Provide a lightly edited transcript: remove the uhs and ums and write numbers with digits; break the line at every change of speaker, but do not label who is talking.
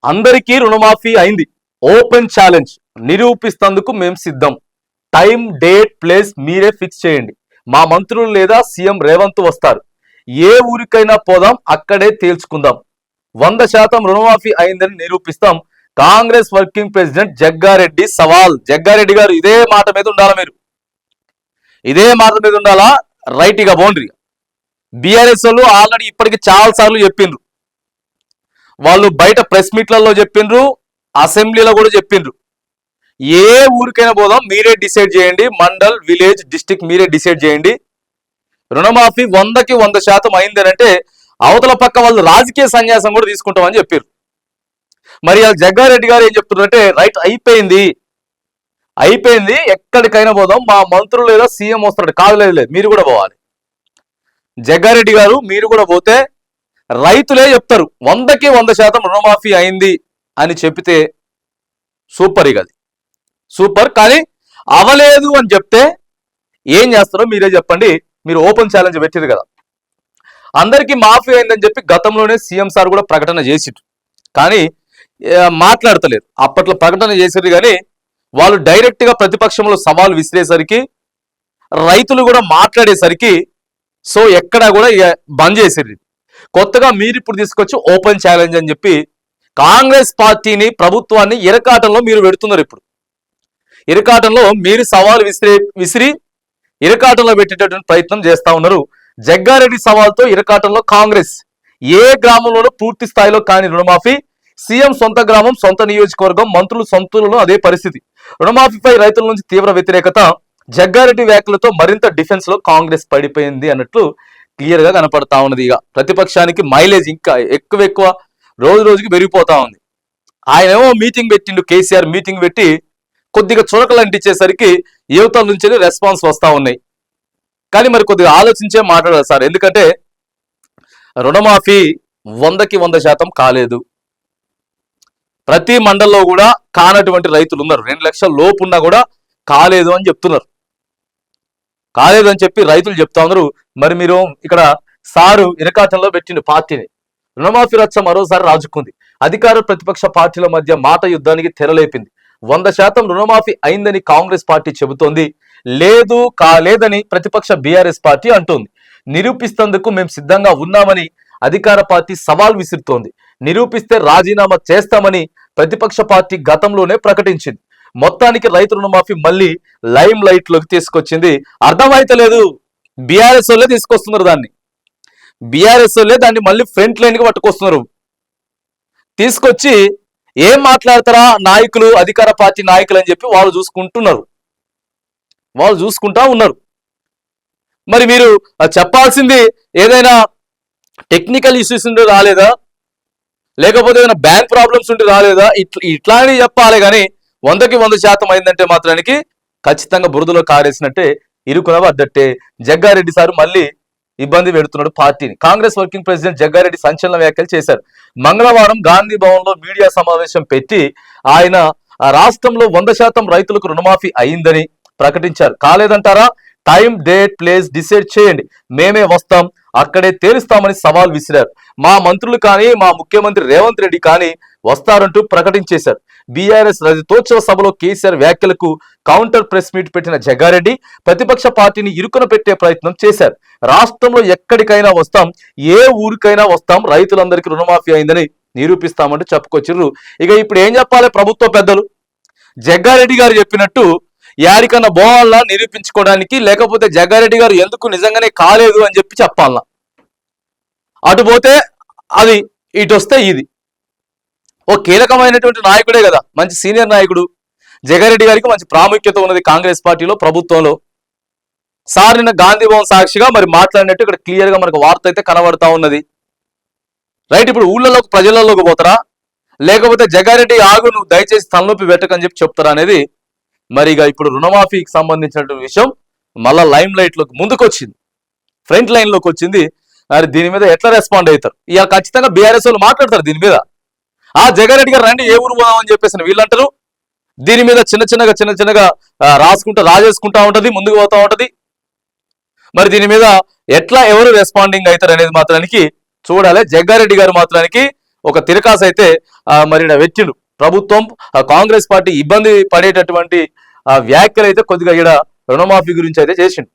అందరికీ రుణమాఫీ అయింది. ఓపెన్ ఛాలెంజ్ నిరూపిస్తందుకు మేము సిద్ధం. టైం, డేట్, ప్లేస్ మీరే ఫిక్స్ చేయండి. మా మంత్రులు లేదా సీఎం రేవంత్ వస్తారు. ఏ ఊరికైనా పోదాం, అక్కడే తేల్చుకుందాం. 100% రుణమాఫీ అయిందని నిరూపిస్తాం. కాంగ్రెస్ వర్కింగ్ ప్రెసిడెంట్ జగ్గారెడ్డి సవాల్. జగ్గారెడ్డి గారు ఇదే మాట మీద ఉండాలా, మీరు ఇదే మాట మీద ఉండాలా. రైట్ గా బౌండరీ. బీఆర్ఎస్ వాళ్ళు ఆల్రెడీ ఇప్పటికి చాలా సార్లు చెప్పిండ్రు. వాళ్ళు బయట ప్రెస్ మీట్లలో చెప్పిండ్రు, అసెంబ్లీలో కూడా చెప్పిండ్రు. ఏ ఊరికైనా పోదాం, మీరే డిసైడ్ చేయండి. మండల్, విలేజ్, డిస్టిక్ మీరే డిసైడ్ చేయండి. రుణమాఫీ 100కి 100% అయింది అంటే అవతల పక్క వాళ్ళు రాజకీయ సన్యాసం కూడా తీసుకుంటామని చెప్పారు. మరి జగ్గారెడ్డి గారు ఏం చెప్తున్నారంటే, రైట్ అయిపోయింది, ఎక్కడికైనా పోదాం, మా మంత్రులు లేదా సీఎం వస్తాడు. కాదు, లేదు, మీరు కూడా పోవాలి. జగ్గారెడ్డి గారు మీరు కూడా పోతే రైతులే చెప్తారు 100కి 100% రుణమాఫీ అయింది అని చెప్తే సూపర్. ఇక అది సూపర్. కానీ అవలేదు అని చెప్తే ఏం చేస్తారో మీరే చెప్పండి. మీరు ఓపెన్ ఛాలెంజ్ పెట్టారు కదా, అందరికీ మాఫీ అయిందని చెప్పి గతంలోనే సీఎం సార్ కూడా ప్రకటన చేసిరు. కానీ మాట్లాడతలేరు. అప్పట్లో ప్రకటన చేసిరు కానీ వాళ్ళు డైరెక్ట్ గా ప్రతిపక్షంలో సవాల్ విసిరేసరికి, రైతులు కూడా మాట్లాడేసరికి సో ఎక్కడా కూడా బంద్ చేసిర్రు. కొత్తగా మీరు ఇప్పుడు తీసుకొచ్చి ఓపెన్ ఛాలెంజ్ అని చెప్పి కాంగ్రెస్ పార్టీని, ప్రభుత్వాన్ని ఇరకాటంలో మీరు పెడుతున్నారు. ఇప్పుడు ఇరకాటంలో మీరు సవాల్ విసిరి ఇరకాటంలో పెట్టేటటువంటి ప్రయత్నం చేస్తా ఉన్నారు. జగ్గారెడ్డి సవాల్తో ఇరకాటంలో కాంగ్రెస్. ఏ గ్రామంలోనూ పూర్తి స్థాయిలో కాని రుణమాఫీ. సీఎం సొంత గ్రామం, సొంత నియోజకవర్గం, మంత్రులు సొంతలో అదే పరిస్థితి. రుణమాఫీపై రైతుల నుంచి తీవ్ర వ్యతిరేకత. జగ్గారెడ్డి వ్యాఖ్యలతో మరింత డిఫెన్స్ లో కాంగ్రెస్ పడిపోయింది అన్నట్లు క్లియర్ గా కనపడతా ఉన్నది. ఇక ప్రతిపక్షానికి మైలేజ్ ఇంకా ఎక్కువ రోజు రోజుకి పెరిగిపోతా ఉంది. ఆయన ఏమో మీటింగ్ పెట్టిండు, కేసీఆర్ మీటింగ్ పెట్టి కొద్దిగా చురకలు అంటించేసరికి యువతల నుంచి రెస్పాన్స్ వస్తా ఉన్నాయి. కానీ మరి కొద్దిగా ఆలోచించే మాట్లాడాలి సార్. ఎందుకంటే రుణమాఫీ 100కి 100% కాలేదు. ప్రతి మండల్లో కూడా కానటువంటి రైతులు ఉన్నారు. 2 లక్షల లోపు ఉన్నా కూడా కాలేదు అని చెప్తున్నారు. కాలేదు అని చెప్పి రైతులు చెప్తా ఉన్నారు. మరి మీరు ఇక్కడ సారు ఇరకాటంలో పెట్టిండు పార్టీని. రుణమాఫీ రచ్చ మరోసారి రాజుకుంది. అధికార ప్రతిపక్ష పార్టీల మధ్య మాట యుద్ధానికి తెరలేపింది. 100% రుణమాఫీ అయిందని కాంగ్రెస్ పార్టీ చెబుతోంది. కాలేదని ప్రతిపక్ష బీఆర్ఎస్ పార్టీ అంటోంది. నిరూపిస్తందుకు మేము సిద్ధంగా ఉన్నామని అధికార పార్టీ సవాల్ విసురుతోంది. నిరూపిస్తే రాజీనామా చేస్తామని ప్రతిపక్ష పార్టీ గతంలోనే ప్రకటించింది. మొత్తానికి రైతు రుణమాఫీ మళ్ళీ లైమ్ లైట్ లోకి తీసుకొచ్చింది. అర్థమైతలేదు, బీఆర్ఎస్ వాళ్ళే తీసుకొస్తున్నారు దాన్ని. బీఆర్ఎస్ వాళ్ళే దాన్ని మళ్ళీ ఫ్రంట్ లైన్ కి పట్టుకొస్తున్నారు. తీసుకొచ్చి ఏం మాట్లాడతారా నాయకులు, అధికార పార్టీ నాయకులు అని చెప్పి వాళ్ళు చూసుకుంటా ఉన్నారు. మరి మీరు చెప్పాల్సింది ఏదైనా టెక్నికల్ ఇష్యూస్ ఉంటే రాలేదా, లేకపోతే ఏదైనా బ్యాంక్ ప్రాబ్లమ్స్ ఉంటే రాలేదా, ఇట్లాంటివి చెప్పాలి. కానీ 100కి 100% అయిందంటే మాత్రానికి ఖచ్చితంగా బురదలో కారేసినట్టే, ఇరుకున పడ్డట్టే. జగ్గారెడ్డి సార్ మళ్ళీ ఇబ్బంది పెడుతున్నాడు పార్టీని. కాంగ్రెస్ వర్కింగ్ ప్రెసిడెంట్ జగ్గారెడ్డి సంచలన వ్యాఖ్యలు చేశారు. మంగళవారం గాంధీ భవన్ లో మీడియా సమావేశం పెట్టి ఆయన రాష్ట్రంలో 100% రైతులకు రుణమాఫీ అయిందని ప్రకటించారు. కాలేదంటారా, టైం, డేట్, ప్లేస్ డిసైడ్ చేయండి, మేమే వస్తాం, అక్కడే తేలుస్తామని సవాల్ విసిరారు. మా మంత్రులు కానీ, మా ముఖ్యమంత్రి రేవంత్ రెడ్డి కానీ వస్తారంటూ ప్రకటించేశారు. బీఆర్ఎస్ రజతోత్సవ సభలో కేసీఆర్ వ్యాఖ్యలకు కౌంటర్ ప్రెస్ మీట్ పెట్టిన జగ్గారెడ్డి ప్రతిపక్ష పార్టీని ఇరుకున పెట్టే ప్రయత్నం చేశారు. రాష్ట్రంలో ఎక్కడికైనా వస్తాం, ఏ ఊరికైనా వస్తాం, రైతులందరికీ రుణమాఫీ అయిందని నిరూపిస్తామంటూ చెప్పుకొచ్చిర్రు. ఇక ఇప్పుడు ఏం చెప్పాలి ప్రభుత్వ పెద్దలు? జగ్గారెడ్డి గారు చెప్పినట్టు యాడికన్నా బోవాలన్నా నిరూపించుకోవడానికి, లేకపోతే జగ్గారెడ్డి గారు ఎందుకు నిజంగానే కాలేదు అని చెప్పి చెప్పాలన్నా. అటు పోతే అది, ఇటు వస్తే ఇది. ఓ కీలకమైనటువంటి నాయకుడే కదా, మంచి సీనియర్ నాయకుడు. జగ్గారెడ్డి గారికి మంచి ప్రాముఖ్యత ఉన్నది కాంగ్రెస్ పార్టీలో, ప్రభుత్వంలో. సార్ నిన్న గాంధీ భవన్ సాక్షిగా మరి మాట్లాడినట్టు ఇక్కడ క్లియర్ గా మనకు వార్త అయితే కనబడతా ఉన్నది. రైట్, ఇప్పుడు ఊళ్ళలోకి, ప్రజలలోకి పోతారా, లేకపోతే జగ్గారెడ్డి ఆగు, నువ్వు దయచేసి తలనొప్పి పెట్టకని చెప్పి చెప్తారా అనేది. మరి ఇక ఇప్పుడు రుణమాఫీకి సంబంధించినటువంటి విషయం మళ్ళా లైమ్ లైట్ లోకి ముందుకు వచ్చింది, ఫ్రంట్ లైన్ లోకి వచ్చింది. మరి దీని మీద ఎట్లా రెస్పాండ్ అవుతారు? ఇక ఖచ్చితంగా బీఆర్ఎస్ వాళ్ళు మాట్లాడతారు దీని మీద. జగ్గారెడ్డి గారు రండి, ఏ ఊరు పోదామని చెప్పేసి వీళ్ళంటారు. దీని మీద చిన్న చిన్నగా రాజేసుకుంటా ఉంటది, ముందుకు పోతా ఉంటది. మరి దీని మీద ఎట్లా ఎవరు రెస్పాండింగ్ అవుతారు అనేది మాత్రానికి చూడాలి. జగ్గారెడ్డి గారు మాత్రానికి ఒక తిరకాసు అయితే మరి ఈడ వెచ్చిండు. ప్రభుత్వం కాంగ్రెస్ పార్టీ ఇబ్బంది పడేటటువంటి వ్యాఖ్యలు అయితే కొద్దిగా ఈడ రుణమాఫీ గురించి అయితే చేసిండు.